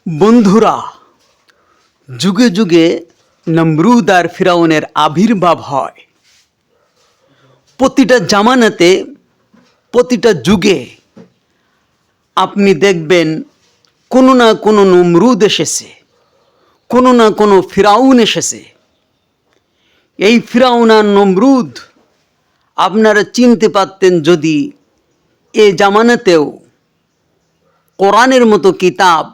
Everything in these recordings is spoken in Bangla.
বন্ধুরা, যুগে যুগে নমরুদ আর ফিরাউনের আবির্ভাব হয়। প্রতিটা জামানাতে, প্রতিটা যুগে আপনি দেখবেন কোনো না কোনো নমরুদ এসেছে, কোনো না কোনো ফিরাউন এসেছে। এই ফিরাউন আর নমরুদ আপনারা চিনতে পারতেন যদি এ জামানাতেও কোরআনের মতো কিতাব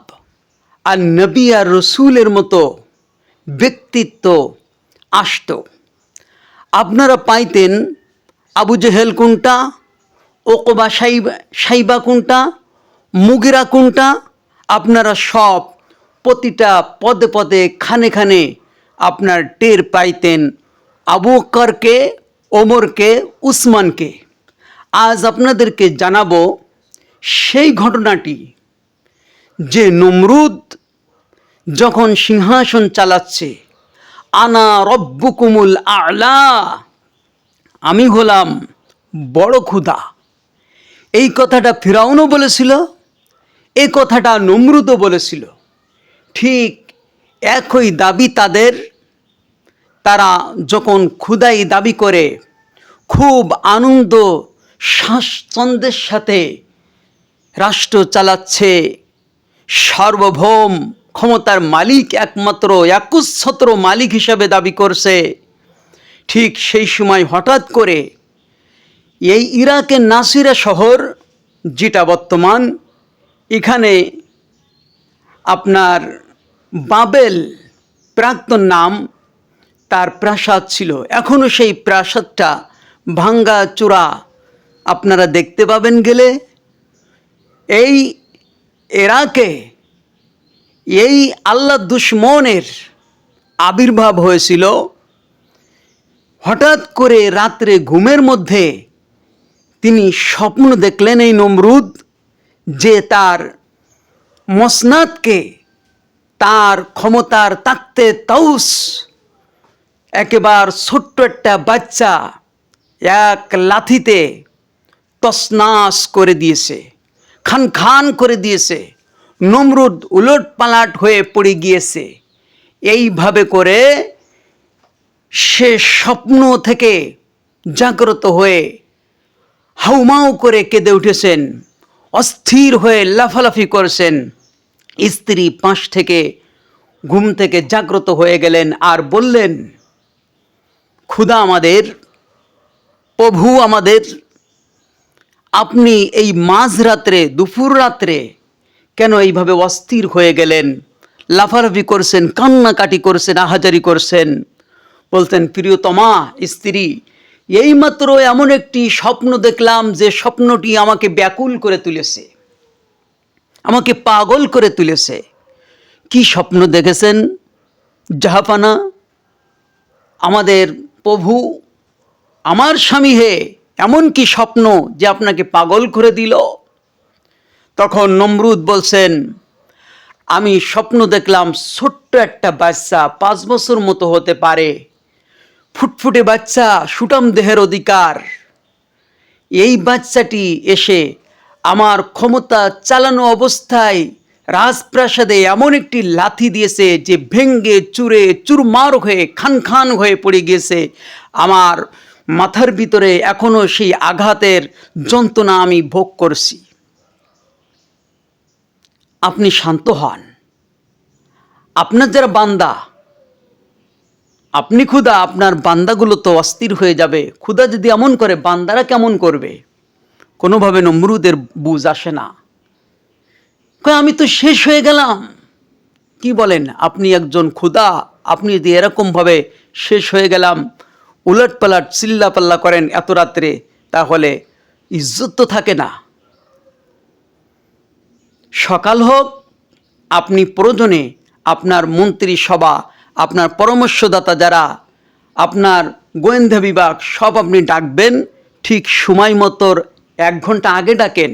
আর নবী আর রসুলের মতো ব্যক্তিত্ব আসতো। আপনারা পাইতেন আবু জেহেল কোনটা, ওকবা সাইবা কোনটা, মুগিরা কোনটা, আপনারা সব প্রতিটা পদে পদে খানে খানে আপনার টের পাইতেন আবু বকরকে, ওমরকে, উসমানকে। আজ আপনাদেরকে জানাবো সেই ঘটনাটি যে নমরুদ যখন সিংহাসন চালাচ্ছে, আনা রব্বুকুমুল আ'লা, আমি হলাম বড় ক্ষুধা, এই কথাটা ফিরাউনও বলেছিল, এই কথাটা নমরুদও বলেছিল। ঠিক একই দাবি তাদের। তারা যখন ক্ষুধাই দাবি করে খুব আনন্দ স্বাচ্ছন্দ্যের সাথে রাষ্ট্র চালাচ্ছে, সার্বভৌম ক্ষমতার মালিক, একমাত্র একচ্ছত্র মালিক হিসাবে দাবি করছে, ঠিক সেই সময় হঠাৎ করে এই ইরাকের নাসিরা শহর, যেটা বর্তমান, এখানে আপনার বাবেল প্রাক্তন নাম, তার প্রাসাদ ছিল। এখনও সেই প্রাসাদটা ভাঙ্গা চূড়া আপনারা দেখতে পাবেন গেলে। এই ইরাকে এই আল্লাহ দুশমনের আবির্ভাব হয়েছিল। হঠাৎ করে রাত্রে ঘুমের মধ্যে তিনি স্বপ্ন দেখলেন, এই নমরুদ, যে তার মসনাদকে, তার ক্ষমতার তাকতে তাউস, একেবারে ছোট্ট একটা বাচ্চা এক লাথিতে তসনাস করে দিয়েছে, খান খান করে দিয়েছে। নমরুদ উলট পালাট হয়ে পড়ে গিয়েছে। এইভাবে করে সে স্বপ্ন থেকে জাগ্রত হয়ে হাউমাউ করে কেঁদে উঠেছেন, অস্থির হয়ে লাফালাফি করছেন। স্ত্রী পাশ থেকে ঘুম থেকে জাগ্রত হয়ে গেলেন আর বললেন, ক্ষুধা আমাদের, প্রভু আমাদের, আপনি এই মাঝরাত্রে, দুপুর রাত্রে কেন এইভাবে অস্থির হয়ে গেলেন, লাফালাফি করছেন, কান্নাকাটি করছেন, আহাজারি করছেন? বলতেন, প্রিয়তমা স্ত্রী, এইমাত্র এমন একটি স্বপ্ন দেখলাম যে স্বপ্নটি আমাকে ব্যাকুল করে তুলেছে, আমাকে পাগল করে তুলেছে। কি স্বপ্ন দেখেছেন জাহাপানা, আমাদের প্রভু, আমার স্বামী হে, এমন কি স্বপ্ন যে আপনাকে পাগল করে দিল? তখন নমরুদ বলছেন, আমি স্বপ্ন দেখলাম ছোট্ট একটা বাচ্চা, 5 বছর মতো হতে পারে, ফুটফুটে বাচ্চা, সুঠাম দেহের অধিকার। এই বাচ্চাটি এসে আমার ক্ষমতা চালানো অবস্থায় রাজপ্রাসাদে এমন একটি লাথি দিয়েছে যে ভেঙ্গে চুরে চুরমার হয়ে খান খান হয়ে পড়ে গিয়েছে। আমার মাথার ভিতরে এখনো সেই আঘাতের যন্ত্রণা আমি ভোগ করছি। আপনি শান্ত হন। আপনার যারা বান্দা, আপনি ক্ষুধা, আপনার বান্দাগুলো তো অস্থির হয়ে যাবে। ক্ষুধা যদি এমন করে, বান্দারা কেমন করবে? কোনোভাবে নমরুদের বুঝ আসে না। আমি তো শেষ হয়ে গেলাম। কি বলেন? আপনি একজন ক্ষুধা, আপনি যদি এরকমভাবে শেষ হয়ে গেলাম উলট পালট চিল্লা পাল্লা করেন এত রাত্রে, তাহলে ইজ্জত তো থাকে না। সকাল হোক, আপনি প্রয়োজনে আপনার মন্ত্রী সভা, আপনার পরামর্শদাতা যারা, আপনার গোয়েন্দা বিভাগ, সব আপনি ডাকবেন। ঠিক সময় মতো 1 ঘন্টা আগে ডাকেন।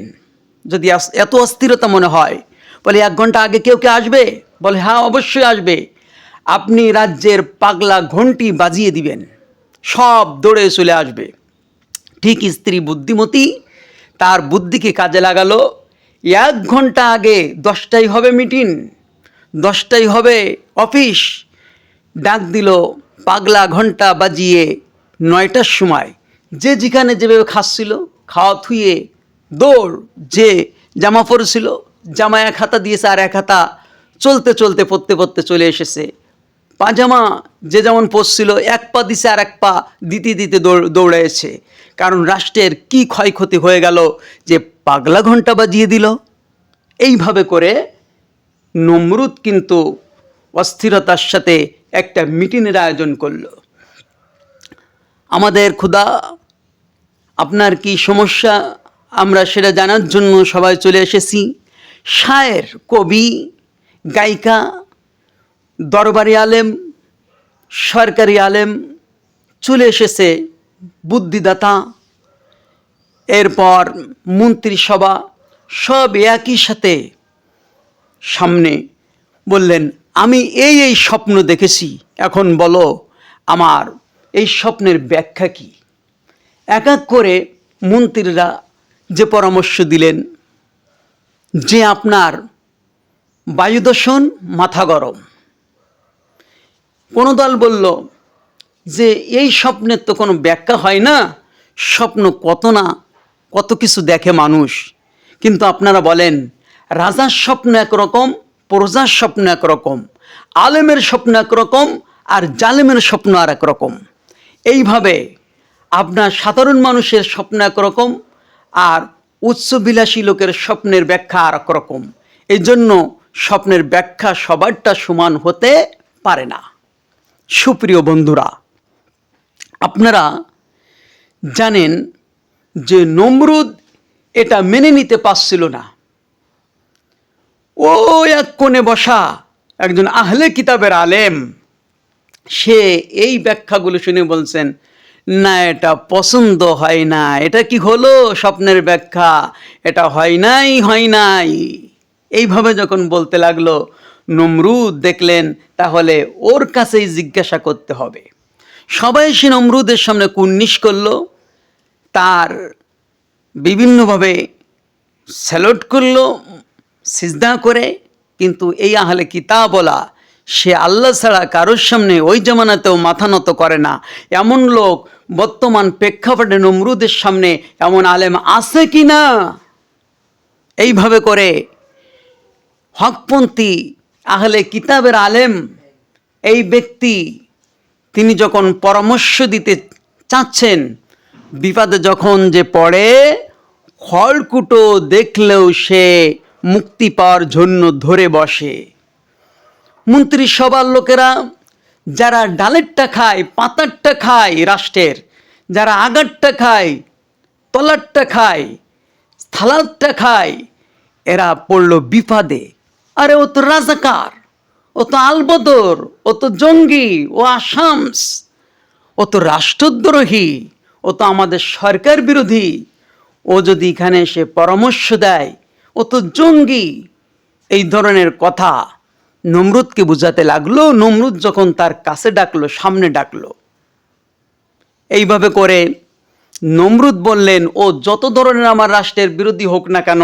যদি এত অস্থিরতা মনে হয়, বলে 1 ঘন্টা আগে কেউ কে আসবে? বলে হ্যাঁ, অবশ্যই আসবে। আপনি রাজ্যের পাগলা ঘন্টি বাজিয়ে দিবেন, সব দৌড়ে চলে আসবে। ঠিক স্ত্রী বুদ্ধিমতী, তার বুদ্ধিকে কাজে লাগালো। 1 ঘন্টা আগে 10টায় হবে মিটিং, 10টাই হবে অফিস। ডাক দিল পাগলা ঘন্টা বাজিয়ে 9টার সময়। যে যেখানে যেভাবে খাচ্ছিল, খাওয়া থুয়ে দৌড়। যে জামা পরেছিল, জামা এক হাতা দিয়েছে, আর এক হাতা চলতে চলতে পড়তে পড়তে চলে এসেছে। পাজামা যে যেমন পরছিল, এক পা দিছে আর এক পা দিতে দিতে দৌড়েছে। কারণ রাষ্ট্রের কি ক্ষয়ক্ষতি হয়ে গেল যে পাগলা ঘন্টা বাজিয়ে দিল। এইভাবে করে নমরুদ কিন্তু অস্থিরতার সাথে একটা মিটিংয়ের আয়োজন করলো। আমাদের খোদা, আপনার কি সমস্যা, আমরা সেটা জানার জন্য সবাই চলে এসেছি। শায়ের, কবি, গায়িকা, দরবারি আলেম, সরকারি আলেম চলে এসেছে, বুদ্ধিদাতা, এরপর মন্ত্রিসভা, সব একই সাথে সামনে বললেন, আমি এই স্বপ্ন দেখেছি, এখন বলো আমার এই স্বপ্নের ব্যাখ্যা কি। এক এক করে মন্ত্রীরা যে পরামর্শ দিলেন যে আপনার বায়ু দূষণ, মাথা গরম। কোনো দল বলল যে এই স্বপ্নের তো কোনো ব্যাখ্যা হয় না, স্বপ্ন কত কিছু দেখে মানুষ। কিন্তু আপনারা বলেন রাজার স্বপ্ন একরকম, প্রজার স্বপ্ন একরকম, আলেমের স্বপ্ন একরকম, আর জালেমের স্বপ্ন আর একরকম। এইভাবে আপনার সাধারণ মানুষের স্বপ্ন একরকম, আর উচ্চবিলাসী লোকের স্বপ্নের ব্যাখ্যা আর একরকম। এই জন্য স্বপ্নের ব্যাখ্যা সবারটা সমান হতে পারে না। সুপ্রিয় বন্ধুরা, আপনারা জানেন যে নমরুদ এটা মেনে নিতে পারছিল না। ও এক কোণে বসা একজন আহলে কিতাবের আলেম, সে এই ব্যাখ্যাগুলো শুনে বলছেন, না এটা পছন্দ হয় না, এটা কি হলো স্বপ্নের ব্যাখ্যা, এটা হয় নাই। এইভাবে যখন বলতে লাগলো, নমরুদ দেখলেন তাহলে ওর কাছেই জিজ্ঞাসা করতে হবে। সবাই সে নমরুদের সামনে কুর্নিশ করলো, তার বিভিন্নভাবে স্যালুট করলো সিজদা করে। কিন্তু এই আহলে কিতাবওয়ালা, সে আল্লাহ ছাড়া কারোর সামনে ওই জামানাতেও মাথা নত করে না। এমন লোক বর্তমান প্রেক্ষাপটে নমরুদের সামনে এমন আলেম আছে কি না? এইভাবে করে হকপন্থী আহলে কিতাবের আলেম এই ব্যক্তি, তিনি যখন পরামর্শ দিতে চাচ্ছেন, বিপদে যখন যে পড়ে, খড়কুটো দেখলেও সে মুক্তি পাওয়ার জন্য ধরে বসে। মন্ত্রিসভার লোকেরা যারা ডালেরটা খায়, পাতারটা খায় রাষ্ট্রের, যারা আগারটা খায়, তলারটা খায়, থালারটা খায়, এরা পড়ল বিপদে। আরে ও তো রাজাকার, ও তো আলবদর, ও তো জঙ্গি, ও আসামস, ও তো রাষ্ট্রদ্রোহী, ও তো আমাদের সরকার বিরোধী। ও যদি এখানে এসে পরামর্শ দেয়, ও তো জঙ্গি। এই ধরনের কথা নমরুদকে বুঝাতে লাগলো। নমরুদ যখন তার কাছে ডাকলো, সামনে ডাকলো, এইভাবে করে নমরুদ বললেন, ও যত ধরনের আমার রাষ্ট্রের বিরোধী হোক না কেন,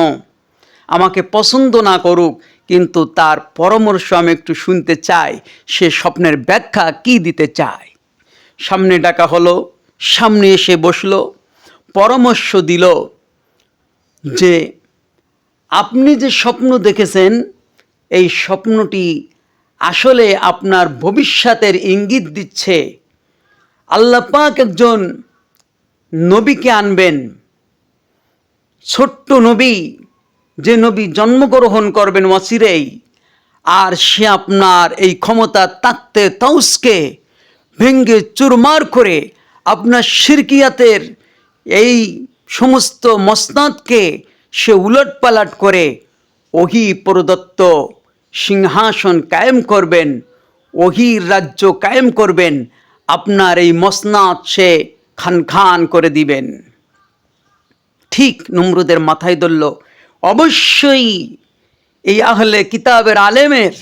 আমাকে পছন্দ না করুক, কিন্তু তার পরামর্শ আমি একটু শুনতে চাই, সে স্বপ্নের ব্যাখ্যা কি দিতে চায়। সামনে ডাকা হলো, সামনে এসে বসলো, পরামর্শ দিল যে আপনি যে স্বপ্ন দেখেছেন, এই স্বপ্নটি আসলে আপনার ভবিষ্যতের ইঙ্গিত দিচ্ছে। আল্লাহ পাক একজন নবীকে আনবেন, ছোট্ট নবী, যে নবী জন্মগ্রহণ করবেন অচিরেই, আর সে আপনার এই ক্ষমতা তাকতে তাউসকে ভেঙ্গে চুরমার করে আপনার শিরকিয়াতের এই সমস্ত মসনাদকে সে উলটপালট করে ওহী প্রদত্ত সিংহাসন কায়েম করবেন, ওহীর রাজ্য কায়েম করবেন। আপনার এই মসনাদ সে খান খান করে দিবেন। ঠিক নমরুদের মাথায় ধরল, অবশ্যই এই আহলে কিতাবের আলেমের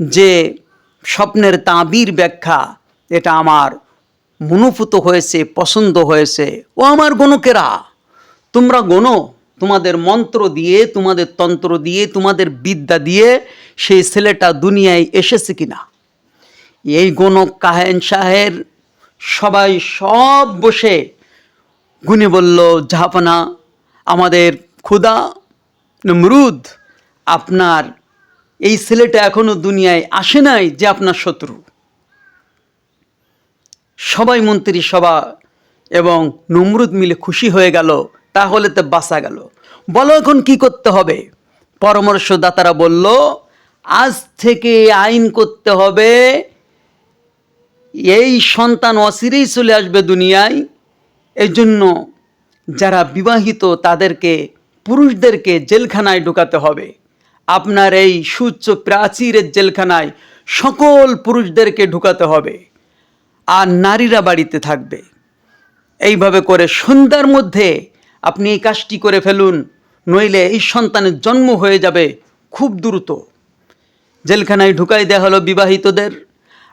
যে স্বপ্নের তাবির ব্যাখ্যা, এটা আমার মনোভূত হয়েছে, পছন্দ হয়েছে। ও আমার গণকেরা, তোমরা গণো, তোমাদের মন্ত্র দিয়ে, তোমাদের তন্ত্র দিয়ে, তোমাদের বিদ্যা দিয়ে সেই ছেলেটা দুনিয়ায় এসেছে কিনা। এই গণক কাহেন শাহের সবাই সব বসে গুনে বলল, জাহাপনা, আমাদের খুদা নমরুদ, আপনার এই ছেলেটা এখনো দুনিয়ায় আসে নাই যে আপনার শত্রু। সবাই মন্ত্রী সভা এবং নমরুদ মিলে খুশি হয়ে গেল, তাহলে তো বাঁচা গেল। বলো এখন কি করতে হবে? পরামর্শদাতারা বলল, আজ থেকে আইন করতে হবে, এই সন্তান অচিরেই চলে আসবে দুনিয়ায়। এই জন্য যারা বিবাহিত তাদেরকে, পুরুষদেরকে জেলখানায় ঢুকাতে হবে। আপনার এই সুউচ্চ প্রাচীরের জেলখানায় সকল পুরুষদেরকে ঢুকাতে হবে, আর নারীরা বাড়িতে থাকবে। এইভাবে করে সন্ধ্যার মধ্যে আপনি এই কাজটি করে ফেলুন, নইলে এই সন্তানের জন্ম হয়ে যাবে খুব দ্রুত। জেলখানায় ঢুকাই দেওয়া হলো বিবাহিতদের,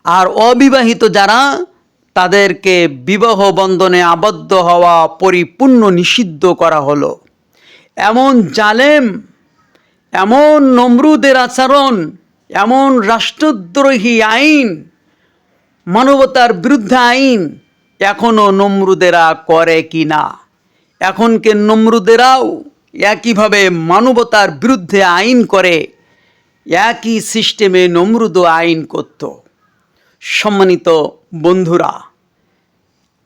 আর অবিবাহিত যারা, তাদেরকে বিবাহ বন্ধনে আবদ্ধ হওয়া পরিপূর্ণ নিষিদ্ধ করা হলো। এমন জালেম, এমন নমরুদের আচরণ, এমন রাষ্ট্রদ্রোহী আইন, মানবতার বিরুদ্ধে আইন এখনও নমরুদেরা করে কি না? এখনকে নমরুদেরাও একইভাবে মানবতার বিরুদ্ধে আইন করে, একই সিস্টেমে নমরুদও আইন করত। সম্মানিত বন্ধুরা,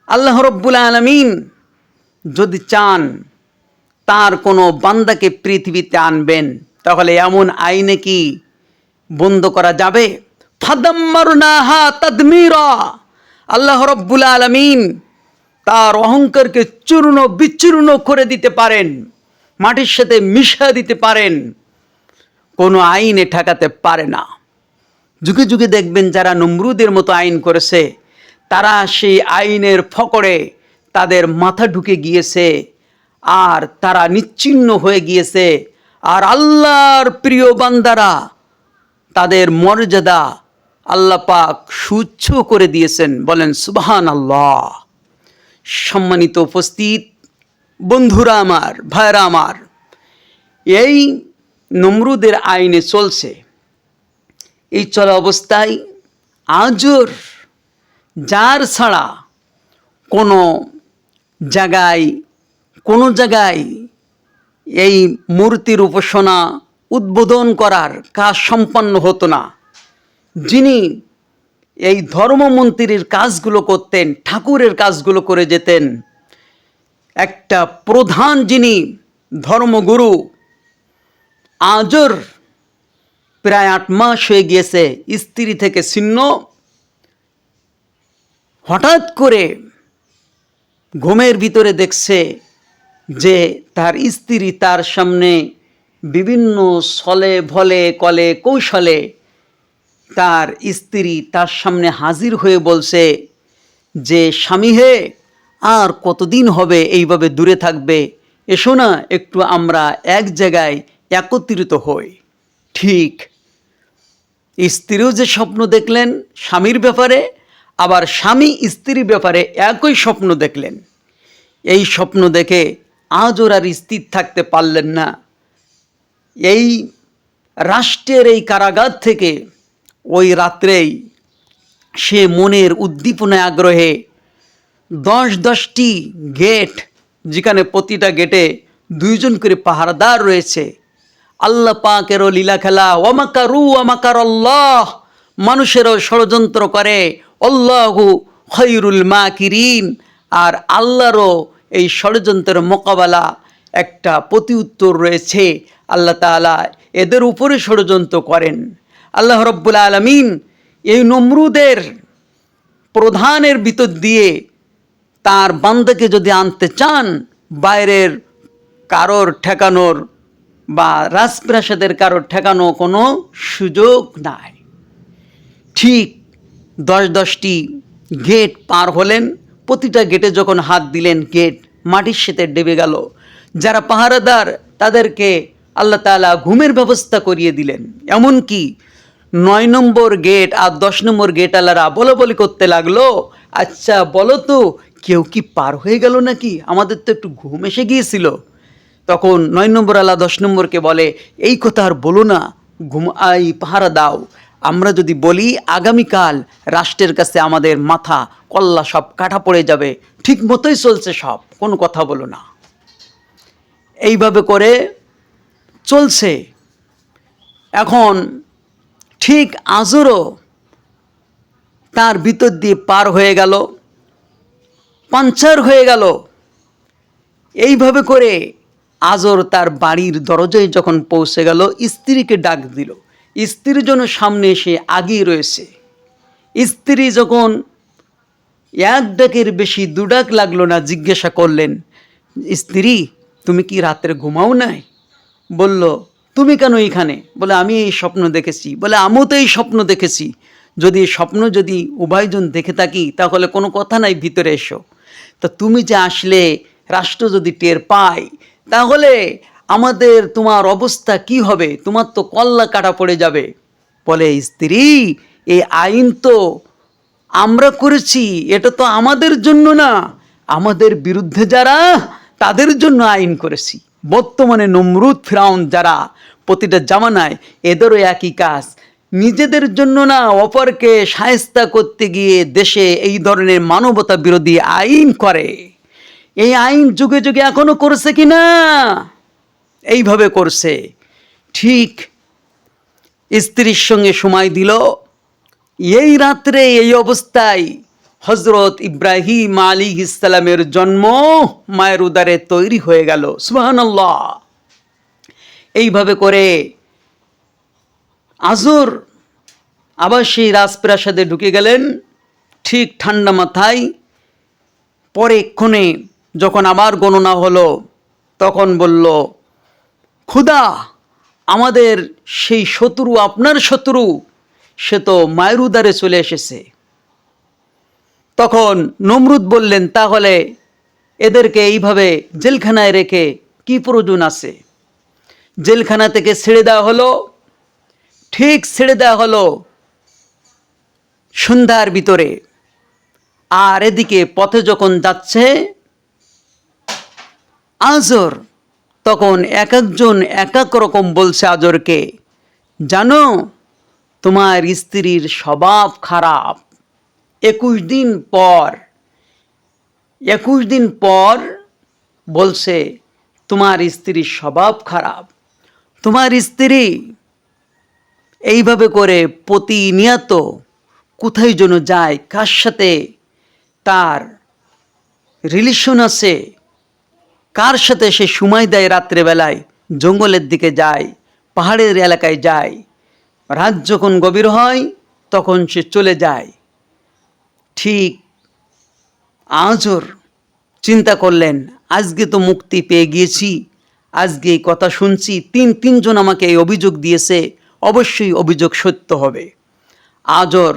আল্লাহ রব্বুল আলামিন যদি চান তার কোনো বান্দাকে পৃথিবীতে আনবেন, তাহলে এমন আইনে কি বন্ধ করা যাবে? ফাদাম্মারনাহা তাদমিরা। আল্লাহ রব্বুল আলামিন তার অহংকারকে চূর্ণ বিচূর্ণ করে দিতে পারেন, মাটির সাথে মিশা দিতে পারেন, কোনো আইনে ঠেকাতে পারে না। যুগে যুগে দেখবেন যারা নমরুদের মতো আইন করেছে, তারা সেই আইনের ফকরে তাদের মাথা ঢুকে গিয়েছে, আর তারা নিশ্চিহ্ন হয়ে গিয়েছে। আর আল্লাহর প্রিয় বান্দারা, তাদের মর্যাদা আল্লাহ পাক সুচ্ছ করে দিয়েছেন। বলেন সুবহানাল্লাহ। সম্মানিত উপস্থিত বন্ধুরা আমার, ভাইরা আমার, এই নমরুদের আইনে চলছে। এই চলা অবস্থায় আজর যার ছাড়া কোনো জায়গায় এই মূর্তির উপাসনা উদ্বোধন করার কাজ সম্পন্ন হতো না। যিনি এই ধর্মমন্ত্রীর কাজগুলো করতেন, ঠাকুরের কাজগুলো করে যেতেন, একটা প্রধান যিনি ধর্মগুরু, আজর প্রায় 8 মাস হয়ে গিয়েছে স্ত্রী থেকে ছিন্ন। হঠাৎ করে ঘুমের ভিতরে দেখছে যে তার স্ত্রী তার সামনে বিভিন্ন ছলে ভলে কলে কৌশলে তার স্ত্রী তার সামনে হাজির হয়ে বলছে যে, স্বামী হে, আর কতদিন হবে এইভাবে দূরে থাকবে? এসো না, একটু আমরা এক জায়গায় একত্রিত হই। ঠিক স্ত্রীও যে স্বপ্ন দেখলেন স্বামীর ব্যাপারে, আবার স্বামী স্ত্রীর ব্যাপারে একই স্বপ্ন দেখলেন। এই স্বপ্ন দেখে আজর আর স্থির থাকতে পারলেন না। এই রাষ্ট্রের এই কারাগার থেকে ওই রাত্রেই সে মনের উদ্দীপনায় আগ্রহে 10-10টি গেট, যেখানে প্রতিটা গেটে 2 জন করে পাহারাদার রয়েছে, আল্লাহ পাকেরও লীলা খেলা। ওয়ামাকারু ওয়ামাকারাল্লাহ, মানুষেরও ষড়যন্ত্র করে, আল্লাহু খায়রুল মাকিরিন, আর আল্লাহরও এই ষড়যন্ত্রের মোকাবেলা একটা প্রতি উত্তর রয়েছে। আল্লাহ তাআলা এদের উপরে ষড়যন্ত্র করেন। আল্লাহ রব্বুল আলামিন এই নমরুদের প্রধানের ভিতর দিয়ে তার বান্দাকে যদি আনতে চান, বাইরের কারোর ঠেকানোর বা রাজপ্রাসাদের কারোর ঠেকানো কোনো সুযোগ নাই। ঠিক 10-10টি গেট পার হলেন। প্রতিটা গেটে যখন হাত দিলেন, গেট মাটির সাথে ডেবে গেল। যারা পাহারাদার তাদেরকে আল্লাহ তাআলা ঘুমের ব্যবস্থা করিয়ে দিলেন। এমনকি 9 নম্বর গেট আর 10 নম্বর গেট আল্লাহরা বলি করতে লাগলো, আচ্ছা বলো তো, কেউ কি পার হয়ে গেল নাকি? আমাদের তো একটু ঘুম এসে গিয়েছিল। তখন 9 নম্বর আল্লাহ 10 নম্বরকে বলে, এই কথা আর বলো না, ঘুমাই পাহারা দাও। আমরা যদি বলি আগামীকাল রাষ্ট্রের কাছে আমাদের মাথা কল্লা সব কাটা পড়ে যাবে, ঠিক মতোই চলছে সব, কোনো কথা বলো না। এইভাবে করে চলছে। এখন ঠিক আজরও তার ভিতর দিয়ে পার হয়ে গেল, পাঞ্চার হয়ে গেল। এইভাবে করে আজর তার বাড়ির দরজায় যখন পৌঁছে গেল, স্ত্রীকে ডাক দিল। স্ত্রীর জন্য সামনে এসে আগিয়ে রয়েছে। স্ত্রী যখন এক ডাকের বেশি 2 ডাক লাগলো না, জিজ্ঞাসা করলেন, স্ত্রী তুমি কি রাত্রে ঘুমাও নাই? বলল, তুমি কেন এখানে? বলে, আমি এই স্বপ্ন দেখেছি। বলে, আমিও তো এই স্বপ্ন দেখেছি। যদি স্বপ্ন যদি উভয়জন দেখে থাকি তাহলে কোনো কথা নাই, ভিতরে এসো। তা তুমি যে আসলে রাষ্ট্র যদি টের পায় তাহলে তোমার অবস্থা কি হবে? তোমার তো কল্লা কাটা পড়ে যাবে। বলে, স্ত্রী এই আইন তো আমরা করেছি, এটা তো আমাদের জন্য না, আমাদের বিরুদ্ধে যারা তাদের জন্য আইন করেছি। বর্তমানে নমরুদ ফিরাউন যারা প্রতিটা জামানায়, এদেরও একই কাজ, নিজেদের জন্য না অপরকে শায়েস্তা করতে গিয়ে দেশে এই ধরনের মানবতা বিরোধী আইন করে। এই আইন যুগে যুগে এখনো করছে কি না? এইভাবে করছে। ঠিক স্ত্রীর সঙ্গে সময় দিল। এই রাত্রে এই অবস্থায় হজরত ইব্রাহিম আলাইহিস সালামের জন্ম মায়ের উদরে তৈরি হয়ে গেল। সুবহানাল্লাহ। এইভাবে করে আজর আবার সেই রাজপ্রাসাদে ঢুকে গেলেন ঠিক ঠান্ডা মাথায়। পরে এক্ষণে যখন আবার গণনা হলো তখন বলল, খুদা আমাদের সেই শত্রু, আপনার শত্রু, সে তো মায়ের উদরে চলে এসেছে। তখন নমরুদ বললেন, তাহলে এদেরকে এইভাবে জেলখানায় রেখে কি প্রয়োজন আছে? জেলখানা থেকে ছেড়ে দেওয়া হলো। ঠিক ছেড়ে দেওয়া হলো সন্ধ্যার ভিতরে। আর এদিকে পথে যখন যাচ্ছে আজর, তখন এক একজন এক এক রকম বলছে আজরকে, জানো তোমার স্ত্রীর স্বভাব খারাপ। 21 দিন পর বলছে তোমার স্ত্রীর স্বভাব খারাপ। তোমার স্ত্রী এইভাবে করে প্রতিনিয়ত কোথায় যেন যায়, কার সাথে তার রিলেশন আছে, কার সাথে সে সময় দেয়, রাত্রেবেলায় জঙ্গলের দিকে যায়, পাহাড়ের এলাকায় যায়, রাত যখন গভীর হয় তখন সে চলে যায়। ঠিক আজর চিন্তা করলেন, আজকে তো মুক্তি পেয়ে গিয়েছি, আজকে এই কথা শুনছি, তিনজন আমাকে এই অভিযোগ দিয়েছে, অবশ্যই অভিযোগ সত্য হবে। আজর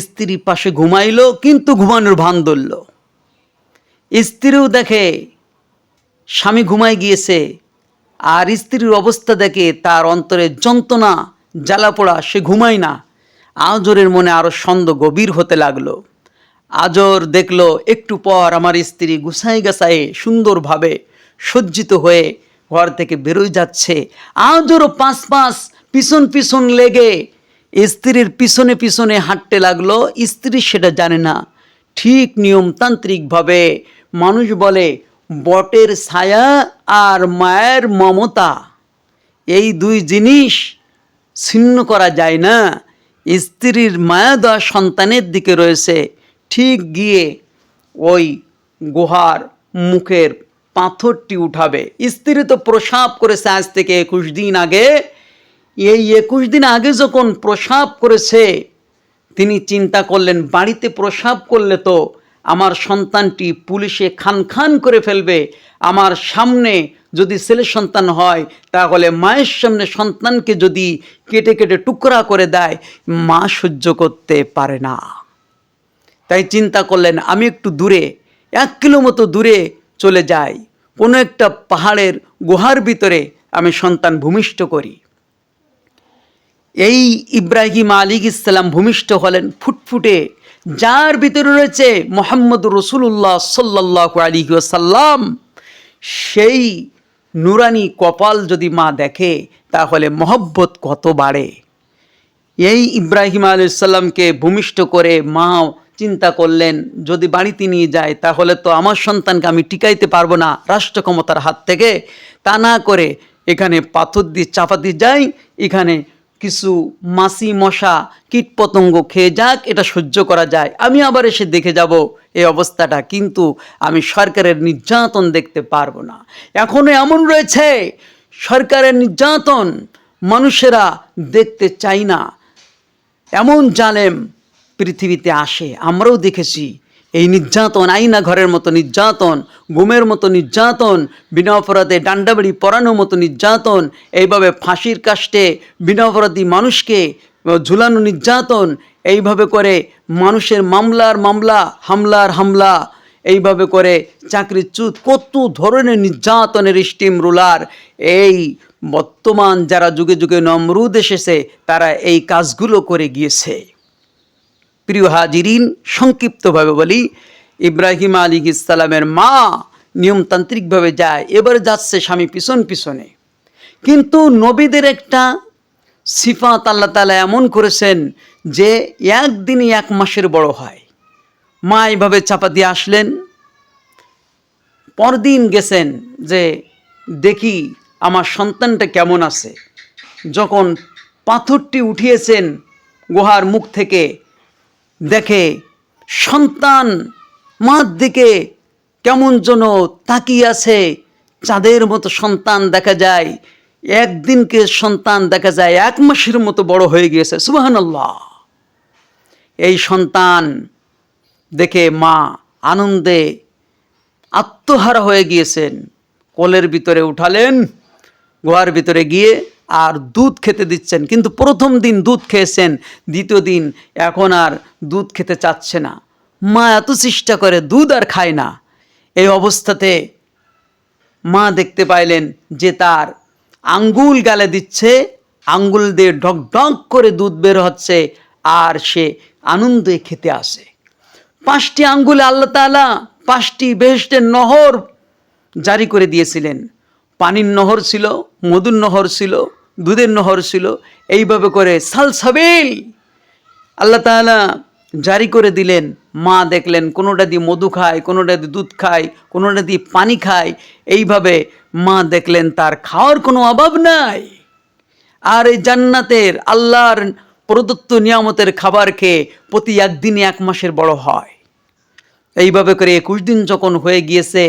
স্ত্রী পাশে ঘুমাইল, কিন্তু ঘুমানোর ভান ধরল। স্ত্রীও দেখে স্বামী ঘুমাই গিয়েছে, আর স্ত্রীর অবস্থা দেখে তার অন্তরে যন্ত্রণা জ্বালা পোড়া, সে ঘুমায় না। আজরের মনে আরো সন্দেহ গভীর হতে লাগলো। আজর দেখলো একটু পর আমার স্ত্রী গুছাই গাছায়ে সুন্দরভাবে সজ্জিত হয়ে ঘর থেকে বেরোয় যাচ্ছে। আজরও পাঁচ পিছন পিছন লেগে স্ত্রীর পিছনে পিছনে হাঁটতে লাগলো। স্ত্রী সেটা জানে না। ঠিক নিয়মতান্ত্রিকভাবে মানুষ বলে, বটের ছায়া আর মায়ের মমতা, এই 2 জিনিস ছিন্ন করা যায় না। স্ত্রীর মায়া দেওয়া সন্তানের দিকে রয়েছে। ঠিক গিয়ে ওই গুহার মুখের পাথরটি উঠাবে। স্ত্রী তো প্রসাব করেছে আজ থেকে 21 দিন আগে। এই 21 দিন আগে যখন প্রসাব করেছে, তিনি চিন্তা করলেন, বাড়িতে প্রসাব করলে তো আমার সন্তানটি পুলিশে খান করে ফেলবে। আমার সামনে যদি ছেলে সন্তান হয় তাহলে মায়ের সামনে সন্তানকে যদি কেটে কেটে টুকরা করে দেয়, মা সহ্য করতে পারে না। তাই চিন্তা করলেন, আমি একটু দূরে, 1 কিলো মতো দূরে চলে যাই, কোনো একটা পাহাড়ের গুহার ভিতরে আমি সন্তান ভূমিষ্ঠ করি। এই ইব্রাহিম আলাইহিস সালাম ভূমিষ্ঠ হলেন ফুটফুটে, যার ভিতরে রয়েছে মুহাম্মদ রাসূলুল্লাহ সাল্লাল্লাহু আলাইহি ওয়াসাল্লাম। সেই নুরানি কপাল যদি মা দেখে তাহলে মহব্বত কত বাড়ে। এই ইব্রাহিম আলাইহিস সালামকে ভূমিষ্ঠ করে মা চিন্তা করলেন, যদি বাড়িতে নিয়ে যায় তাহলে তো আমার সন্তানকে আমি টিকাইতে পারবো না রাষ্ট্র ক্ষমতার হাত থেকে। তা না করে এখানে পাথর দিয়ে চাপাতে যাই, এখানে কিছু মাছি মশা কীটপতঙ্গ খেয়ে যাক, এটা সহ্য করা যায়, আমি আবার এসে দেখে যাব এই অবস্থাটা, কিন্তু আমি সরকারের নির্যাতন দেখতে পারবো না। এখনো এমন রয়েছে সরকারের নির্যাতন মানুষেরা দেখতে চায় না, এমন জালেম পৃথিবীতে আসে। আমরাও দেখেছি এই নির্যাতন, আইনা ঘরের মতো নির্যাতন, গুমের মতো নির্যাতন, বিনা অপরাধে ডান্ডাবাড়ি পরানোর মতো নির্যাতন, এইভাবে ফাঁসির কাস্টে বিনা অপরাধী মানুষকে ঝুলানো নির্যাতন, এইভাবে করে মানুষের মামলার মামলা, হামলার হামলা, এইভাবে করে চাকরিচ্যুত, কত ধরনের নির্যাতনের স্টিম রুলার এই বর্তমান যারা যুগে যুগে নমরুদ এসেছে তারা এই কাজগুলো করে গিয়েছে। প্রিয় হাজিরিন, সংক্ষিপ্তভাবে বলি, ইব্রাহিম আলাইহিস সালামের মা নিয়মতান্ত্রিকভাবে যায়, এবারে যাচ্ছে স্বামী পিছন পিছনে। কিন্তু নবীদের একটা সিফাত আল্লাহ তাআলা এমন করেছেন যে একদিনই 1 মাসের বড় হয়। মা এইভাবে চাপা দিয়ে আসলেন, পরদিন গেছেন যে দেখি আমার সন্তানটা কেমন আছে। যখন পাথরটি উঠিয়েছেন গুহার মুখ থেকে, দেখে সন্তান মার দিকে কেমন যেন তাকিয়ে আছে, চাঁদের মতো সন্তান দেখা যায়, একদিনকে সন্তান দেখা যায় 1 মাসের মতো বড় হয়ে গিয়েছে। সুবহানাল্লাহ। এই সন্তান দেখে মা আনন্দে আত্মহারা হয়ে গিয়েছেন, কোলের ভিতরে উঠালেন, গুহার ভিতরে গিয়ে আর দুধ খেতে দিচ্ছেন। কিন্তু প্রথম দিন দুধ খেয়েছেন, দ্বিতীয় দিন এখন আর দুধ খেতে চাচ্ছে না। মা এত চেষ্টা করে, দুধ আর খায় না। এই অবস্থাতে মা দেখতে পাইলেন যে তার আঙ্গুল গালে দিচ্ছে, আঙ্গুল দিয়ে ঢক ঢক করে দুধ বের হচ্ছে, আর সে আনন্দে খেতে আসে। 5টি আঙ্গুলে আল্লাহ তাআলা 5টি বেহেশতের নহর জারি করে দিয়েছিলেন। পানির নহর ছিল, মধুর নহর ছিল, দুধের নহর ছিল, এইভাবে করে সালসাবিল আল্লাহ তাআলা জারি করে দিলেন। মা দেখলেন কোনোটা দিয়ে মধু খায়, কোনোটা দিয়ে দুধ খায়, কোনোটা দিয়ে পানি খায়। এইভাবে মা দেখলেন তার খাওয়ার কোনো অভাব নাই। আর এই জান্নাতের আল্লাহর প্রদত্ত নিয়ামতের খাবার খেয়ে প্রতি একদিনে 1 মাসের বড় হয়। এইভাবে করে 21 দিন যখন হয়ে গিয়েছে,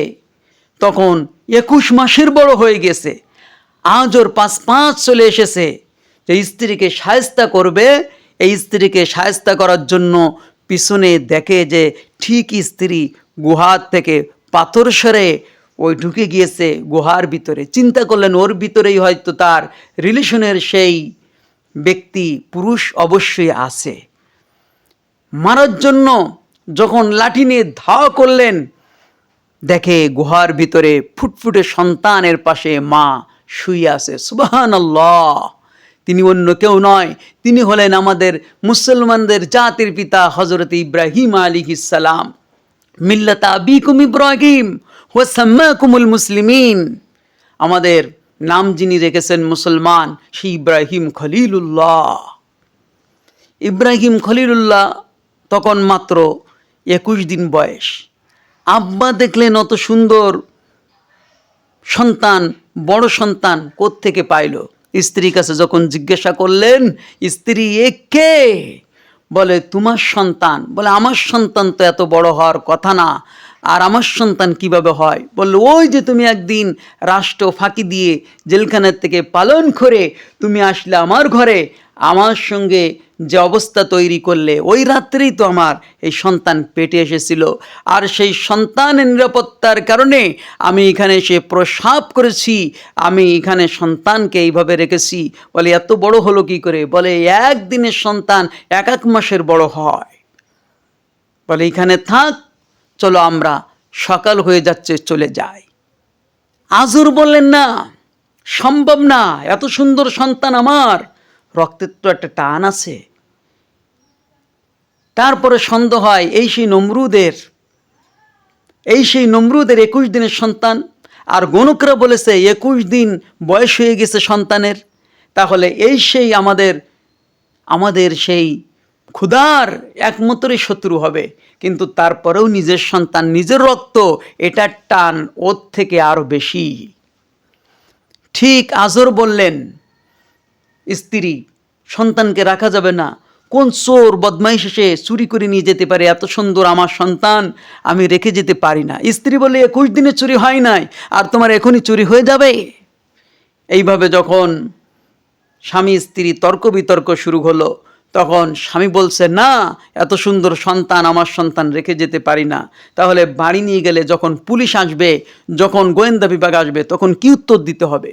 তখন 21 মাসের বড় হয়ে গেছে। আজ ওর 5 চলে এসেছে যে স্ত্রীকে শায়েস্তা করবে। এই স্ত্রীকে শায়েস্তা করার জন্য পিছনে দেখে যে ঠিক স্ত্রী গুহার থেকে পাথর সরে ওই ঢুকে গিয়েছে গুহার ভিতরে। চিন্তা করলেন ওর ভিতরেই হয়তো তার রিলেশনের সেই ব্যক্তি পুরুষ অবশ্যই আছে। মারার জন্য যখন লাঠি নিয়ে ধাওয়া করলেন, দেখে গুহার ভিতরে ফুটফুটে সন্তানের পাশে মা শুয়ে আছে। সুবহানাল্লাহ। তিনি অন্য কেউ নয়, তিনি হলেন আমাদের মুসলমানদের জাতির পিতা হযরত ইব্রাহিম আলাইহিস সালাম। মিল্লাতা আবিকুম ইব্রাহিম ওয়া সাম্মাকুমুল মুসলিমিন। আমাদের নাম যিনি রেখেছেন মুসলমান, সেই ইব্রাহিম খলিলুল্লাহ। ইব্রাহিম খলিলুল্লাহ তখন মাত্র 21 দিন বয়স। আব্বা দেখলেন অত সুন্দর সন্তান, বড় সন্তান কোত্থেকে পাইল। স্ত্রীর কাছে যখন জিজ্ঞাসা করলেন, স্ত্রী এ কে? বলে তোমার সন্তান। বলে আমার সন্তান তো এত বড় হওয়ার কথা না, আর আমার সন্তান কিভাবে হয়? বলল ওই যে তুমি একদিন রাষ্ট্র ফাঁকি দিয়ে জেলখানার থেকে পালন করে তুমি আসলে আমার ঘরে, আমার সঙ্গে যে অবস্থা তৈরি করলে, ওই রাত্রেই তো আমার এই সন্তান পেটে এসেছিল। আর সেই সন্তানের নিরাপত্তার কারণে আমি এখানে এসে প্রসাব করেছি, আমি এখানে সন্তানকে এইভাবে রেখেছি। বলে এত বড় হলো কি করে? বলে একদিনের সন্তান 1 মাসের বড় হয়। বলে এখানে থাক, চলো আমরা সকাল হয়ে যাচ্ছে চলে যাই। আজর বললেন না, সম্ভব না, এত সুন্দর সন্তান আমার, রক্তের তো একটা টান আছে। তারপরে সন্দেহ হয় এই সেই নমরুদের 21 দিনের সন্তান। আর গণকরা বলেছে 21 দিন বয়স হয়ে গেছে সন্তানের। তাহলে এই সেই আমাদের সেই ক্ষুধার একমাত্রই শত্রু হবে, কিন্তু তারপরেও নিজের সন্তান, নিজের রক্ত, এটার টান ওর থেকে আরো বেশি। ঠিক আজর বললেন স্ত্রী, সন্তানকে রাখা যাবে না, কোন চোর বদমাইশ এসে চুরি করে নিয়ে যেতে পারে এত সুন্দর আমার সন্তান, আমি রেখে যেতে পারি না। স্ত্রী বলে 21 দিনে চুরি হয় নাই, আর তোমার এখনই চুরি হয়ে যাবে? এইভাবে যখন স্বামী স্ত্রী তর্ক বিতর্ক শুরু হলো, তখন স্বামী বলছে, না, এত সুন্দর সন্তান, আমার সন্তান রেখে যেতে পারি না। তাহলে বাড়ি নিয়ে গেলে যখন পুলিশ আসবে, যখন গোয়েন্দা বিভাগ আসবে, তখন কি উত্তর দিতে হবে?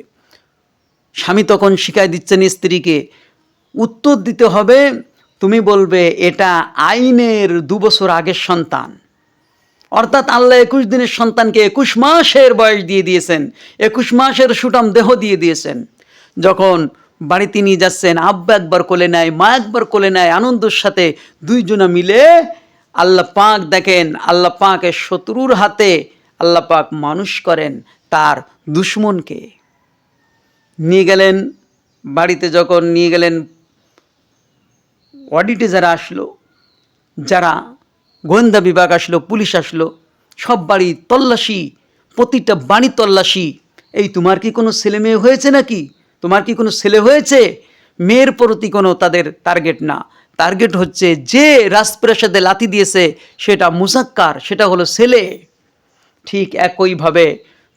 স্বামী তখন শিখাই দিচ্ছেন স্ত্রীকে, উত্তর দিতে হবে, তুমি বলবে এটা আইনের 2 বছর আগের সন্তান। অর্থাৎ আল্লাহ 21 দিনের সন্তানকে 21 মাসের বয়স দিয়ে দিয়েছেন, 21 মাসের সুঠাম দেহ দিয়ে দিয়েছেন। যখন বাড়িতে নিয়ে যাচ্ছেন, আব্বা একবার কোলে নেয়, মা একবার কোলে নেয়, আনন্দের সাথে দুইজনা মিলে আল্লাহ পাক দেখেন, আল্লাহ পাকের শত্রুর হাতে আল্লাহ পাক মানুষ করেন তার দুশ্মনকে। নিয়ে গেলেন বাড়িতে, যখন নিয়ে গেলেন, অডিটে যারা আসলো, যারা গোয়েন্দা বিভাগ আসলো, পুলিশ আসলো, সব বাড়ি তল্লাশি, প্রতিটা বাড়ি তল্লাশি। এই তোমার কি কোনো ছেলে মেয়ে হয়েছে নাকি? তোমার কি কোনো ছেলে হয়েছে? মেয়ের প্রতি কোনো তাদের টার্গেট না, টার্গেট হচ্ছে যে রাজপ্রাসাদে লাথি দিয়েছে সেটা মুজাক্কার, সেটা হলো ছেলে। ঠিক একইভাবে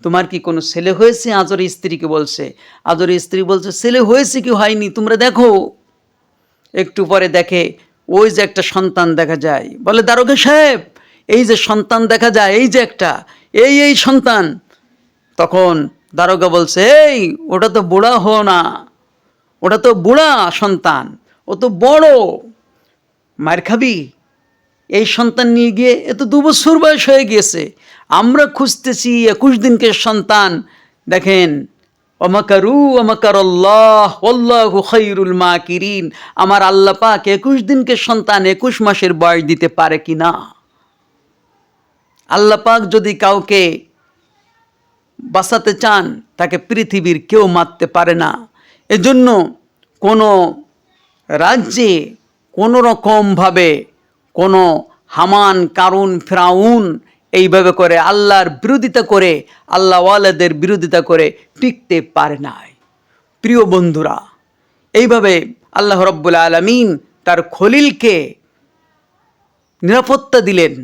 তোমার কি কোনো ছেলে হয়েছে? আজরের স্ত্রীকে বলছে। আজরের স্ত্রী বলছে, ছেলে হয়েছে কি হয়নি তোমরা দেখো। একটু পরে দেখে ওই যে একটা সন্তান দেখা যায়, বলে দারোগা সাহেব, এই যে সন্তান দেখা যায়, এই যে একটা এই সন্তান। তখন দারোগা বলছে, এই ওটা তো বুড়া হো না, ওটা তো বুড়া সন্তান, ও তো বড়, মার খাবি। এই সন্তান নিয়ে গিয়ে এ তো 2 বছর বয়স হয়ে গিয়েছে, আমরা খুঁজতেছি 21 দিনকে সন্তান। দেখেন, ওমাকারু ওমাকারাল্লাহ ওয়াল্লাহু খায়রুল মাকিরিন, আমার আল্লাহ পাক 21 দিনকে সন্তান 21 মাসের বয়স দিতে পারে কিনা? আল্লাহ পাক যদি কাউকে বাঁচাতে চান, তাকে পৃথিবীর কেউ মারতে পারে না। এজন্য কোনো রাজ্যে কোনো রকমভাবে কোনো হামান, কারুন, ফিরাউন এইভাবে করে আল্লাহর বিরোধিতা করে, আল্লাহওয়ালাদের বিরোধিতা করে টিকতে পারে নাই। প্রিয় বন্ধুরা, এইভাবে আল্লাহ রাব্বুল আলামিন তার খলিলকে নিরাপত্তা দিলেন।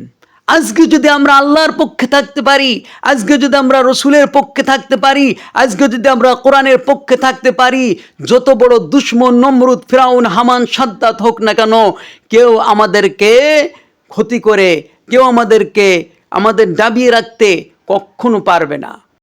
আজকে যদি আমরা আল্লাহর পক্ষে থাকতে পারি, আজকে যদি আমরা রসুলের পক্ষে থাকতে পারি, আজকে যদি আমরা কোরআনের পক্ষে থাকতে পারি, যত বড় দুশমন নমরুদ, ফিরাউন, হামান, সাদ্দাত হোক না কেন, কেউ আমাদেরকে ক্ষতি করে, কেউ আমাদের দাবিয়ে রাখতে কখনো পারবে না।